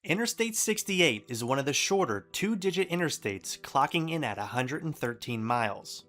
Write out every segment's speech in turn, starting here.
Interstate 68 is one of the shorter two-digit interstates, clocking in at 113 miles.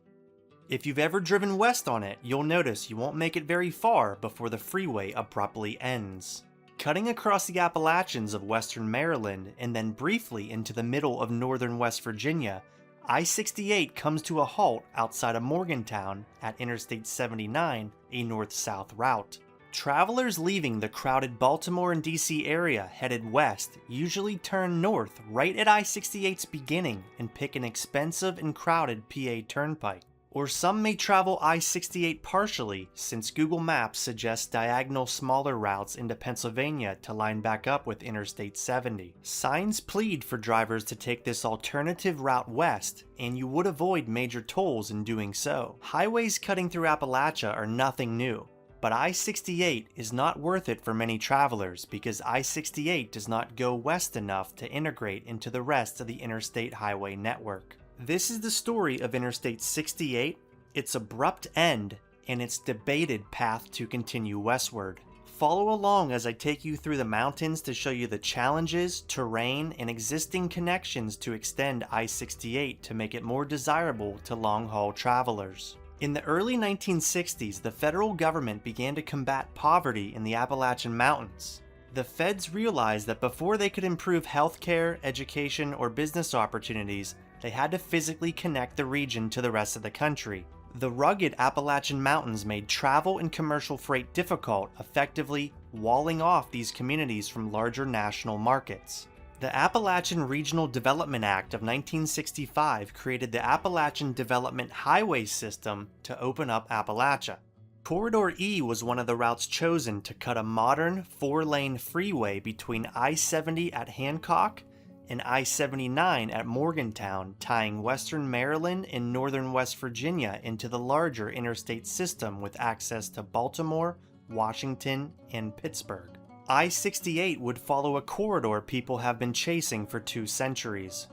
If you've ever driven west on it, you'll notice you won't make it very far before the freeway abruptly ends. Cutting across the Appalachians of Western Maryland and then briefly into the middle of northern West Virginia, I-68 comes to a halt outside of Morgantown at Interstate 79, a north-south route. Travelers leaving the crowded Baltimore and DC area headed west usually turn north right at I-68's beginning and pick an expensive and crowded PA turnpike. Or some may travel I-68 partially, since Google Maps suggests diagonal smaller routes into Pennsylvania to line back up with Interstate 70. Signs plead for drivers to take this alternative route west, and you would avoid major tolls in doing so. Highways cutting through Appalachia are nothing new, but I-68 is not worth it for many travelers because I-68 does not go west enough to integrate into the rest of the interstate highway network. This is the story of Interstate 68, its abrupt end, and its debated path to continue westward. Follow along as I take you through the mountains to show you the challenges, terrain, and existing connections to extend I-68 to make it more desirable to long-haul travelers. In the early 1960s, the federal government began to combat poverty in the Appalachian Mountains. The feds realized that before they could improve healthcare, education, or business opportunities, they had to physically connect the region to the rest of the country. The rugged Appalachian Mountains made travel and commercial freight difficult, effectively walling off these communities from larger national markets. The Appalachian Regional Development Act of 1965 created the Appalachian Development Highway System to open up Appalachia. Corridor E was one of the routes chosen to cut a modern four-lane freeway between I-70 at Hancock and I-79 at Morgantown, tying western Maryland and northern West Virginia into the larger interstate system with access to Baltimore, Washington, and Pittsburgh. I-68 would follow a corridor people have been chasing for 2 centuries.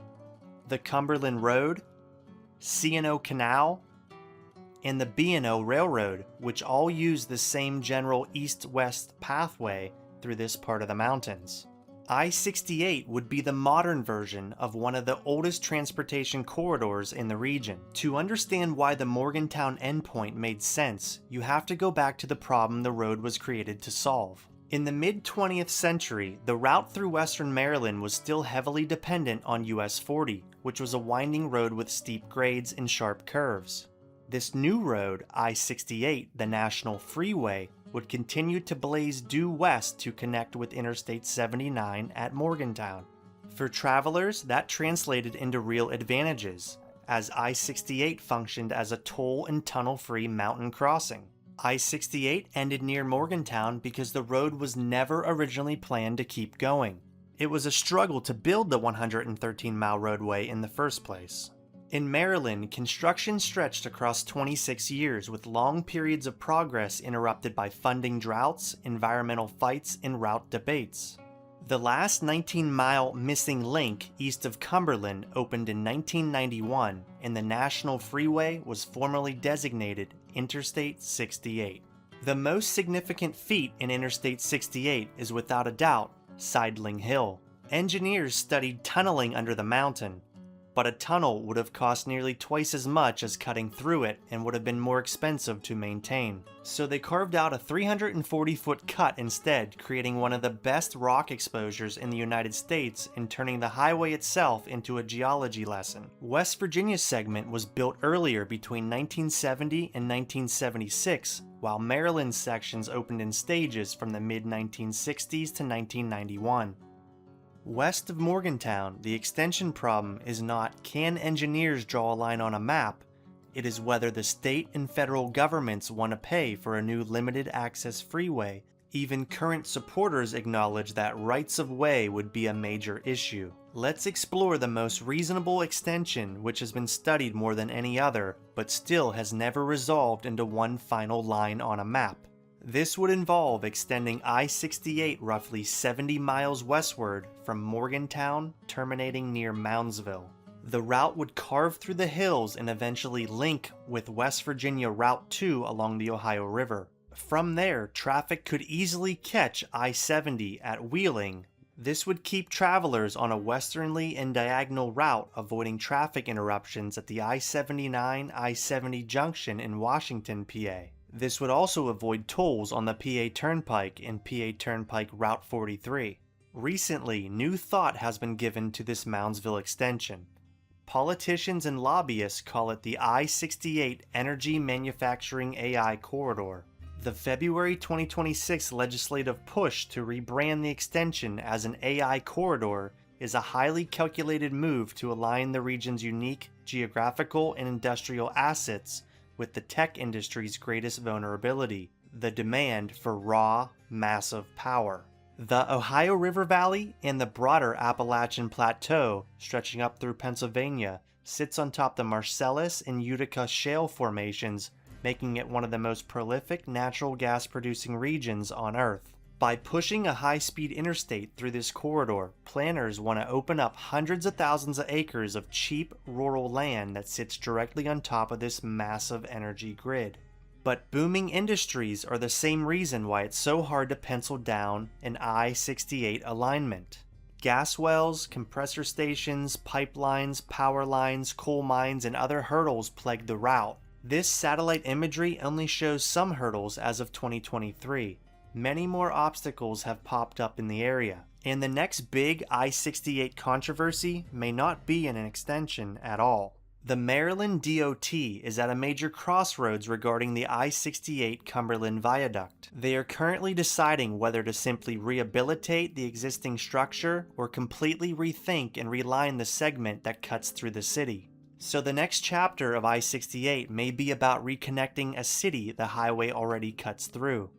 The Cumberland Road, C&O Canal, and the B&O Railroad, which all use the same general east-west pathway through this part of the mountains. I-68 would be the modern version of one of the oldest transportation corridors in the region. To understand why the Morgantown endpoint made sense, you have to go back to the problem the road was created to solve. In the mid-20th century, the route through western Maryland was still heavily dependent on US 40, which was a winding road with steep grades and sharp curves. This new road, I-68, the National Freeway, would continue to blaze due west to connect with Interstate 79 at Morgantown. For travelers, that translated into real advantages, as I-68 functioned as a toll and tunnel-free mountain crossing. I-68 ended near Morgantown because the road was never originally planned to keep going. It was a struggle to build the 113-mile roadway in the first place. In Maryland, construction stretched across 26 years with long periods of progress interrupted by funding droughts, environmental fights, and route debates. The last 19-mile missing link east of Cumberland opened in 1991, and the National Freeway was formally designated Interstate 68. The most significant feat in Interstate 68 is without a doubt Sidling Hill. Engineers studied tunneling under the mountain, but a tunnel would have cost nearly twice as much as cutting through it and would have been more expensive to maintain. So they carved out a 340-foot cut instead, creating one of the best rock exposures in the United States and turning the highway itself into a geology lesson. West Virginia's segment was built earlier between 1970 and 1976, while Maryland's sections opened in stages from the mid-1960s to 1991. West of Morgantown, the extension problem is not can engineers draw a line on a map, it is whether the state and federal governments want to pay for a new limited access freeway. Even current supporters acknowledge that rights of way would be a major issue. Let's explore the most reasonable extension, which has been studied more than any other, but still has never resolved into one final line on a map. This would involve extending I-68 roughly 70 miles westward from Morgantown, terminating near Moundsville. The route would carve through the hills and eventually link with West Virginia Route 2 along the Ohio River. From there, traffic could easily catch I-70 at Wheeling, This would keep travelers on a westerly and diagonal route, avoiding traffic interruptions at the I-79 I-70 junction in Washington, PA. This would also avoid tolls on the PA Turnpike and PA Turnpike Route 43. Recently, new thought has been given to this Moundsville extension. Politicians and lobbyists call it the I-68 Energy Manufacturing AI Corridor. The February 2026 legislative push to rebrand the extension as an AI corridor is a highly calculated move to align the region's unique geographical and industrial assets with the tech industry's greatest vulnerability, the demand for raw, massive power. The Ohio River Valley and the broader Appalachian Plateau, stretching up through Pennsylvania, sits on top the Marcellus and Utica shale formations, making it one of the most prolific natural gas producing regions on Earth. By pushing a high-speed interstate through this corridor, planners want to open up hundreds of thousands of acres of cheap rural land that sits directly on top of this massive energy grid. But booming industries are the same reason why it's so hard to pencil down an I-68 alignment. Gas wells, compressor stations, pipelines, power lines, coal mines, and other hurdles plague the route. This satellite imagery only shows some hurdles as of 2023. Many more obstacles have popped up in the area, and the next big I-68 controversy may not be an extension at all. The Maryland DOT is at a major crossroads regarding the I-68 Cumberland Viaduct. They are currently deciding whether to simply rehabilitate the existing structure or completely rethink and reline the segment that cuts through the city. So the next chapter of I-68 may be about reconnecting a city the highway already cuts through.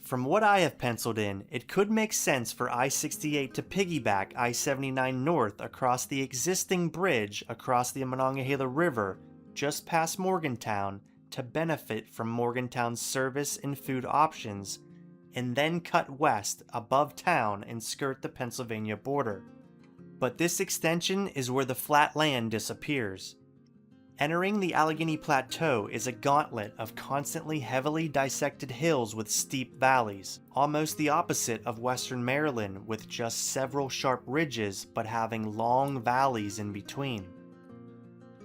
From what I have penciled in, it could make sense for I-68 to piggyback I-79 north across the existing bridge across the Monongahela River just past Morgantown to benefit from Morgantown's service and food options, and then cut west above town and skirt the Pennsylvania border. But this extension is where the flat land disappears. Entering the Allegheny Plateau is a gauntlet of constantly heavily dissected hills with steep valleys, almost the opposite of Western Maryland with just several sharp ridges but having long valleys in between.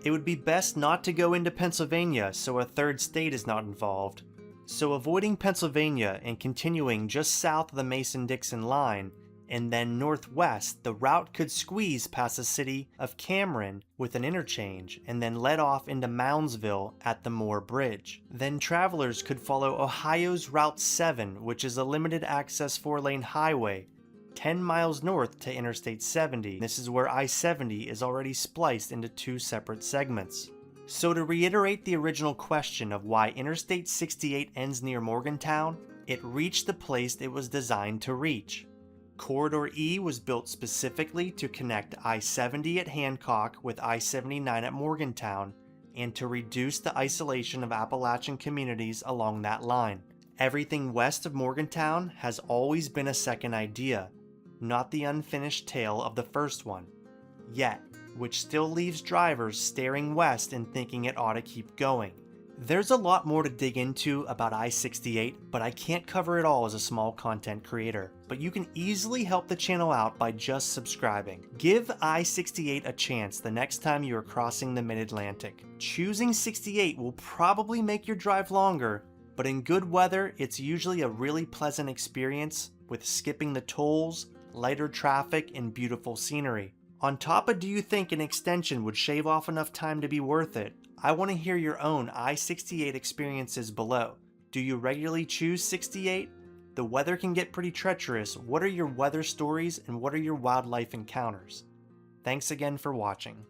It would be best not to go into Pennsylvania so a third state is not involved, so avoiding Pennsylvania and continuing just south of the Mason-Dixon line and then northwest, the route could squeeze past the city of Cameron with an interchange and then let off into Moundsville at the Moore Bridge. Then travelers could follow Ohio's Route 7, which is a limited access 4-lane highway 10 miles north to Interstate 70. This is where I-70 is already spliced into two separate segments. So to reiterate the original question of why Interstate 68 ends near Morgantown, it reached the place it was designed to reach. Corridor E was built specifically to connect I-70 at Hancock with I-79 at Morgantown and to reduce the isolation of Appalachian communities along that line. Everything west of Morgantown has always been a second idea, not the unfinished tale of the first one, yet, which still leaves drivers staring west and thinking it ought to keep going. There's a lot more to dig into about I-68, but I can't cover it all as a small content creator. But you can easily help the channel out by just subscribing. Give I-68 a chance the next time you are crossing the Mid-Atlantic. Choosing 68 will probably make your drive longer, but in good weather, it's usually a really pleasant experience with skipping the tolls, lighter traffic, and beautiful scenery. On top of, do you think an extension would shave off enough time to be worth it? I want to hear your own I-68 experiences below. Do you regularly choose 68? The weather can get pretty treacherous. What are your weather stories and what are your wildlife encounters? Thanks again for watching.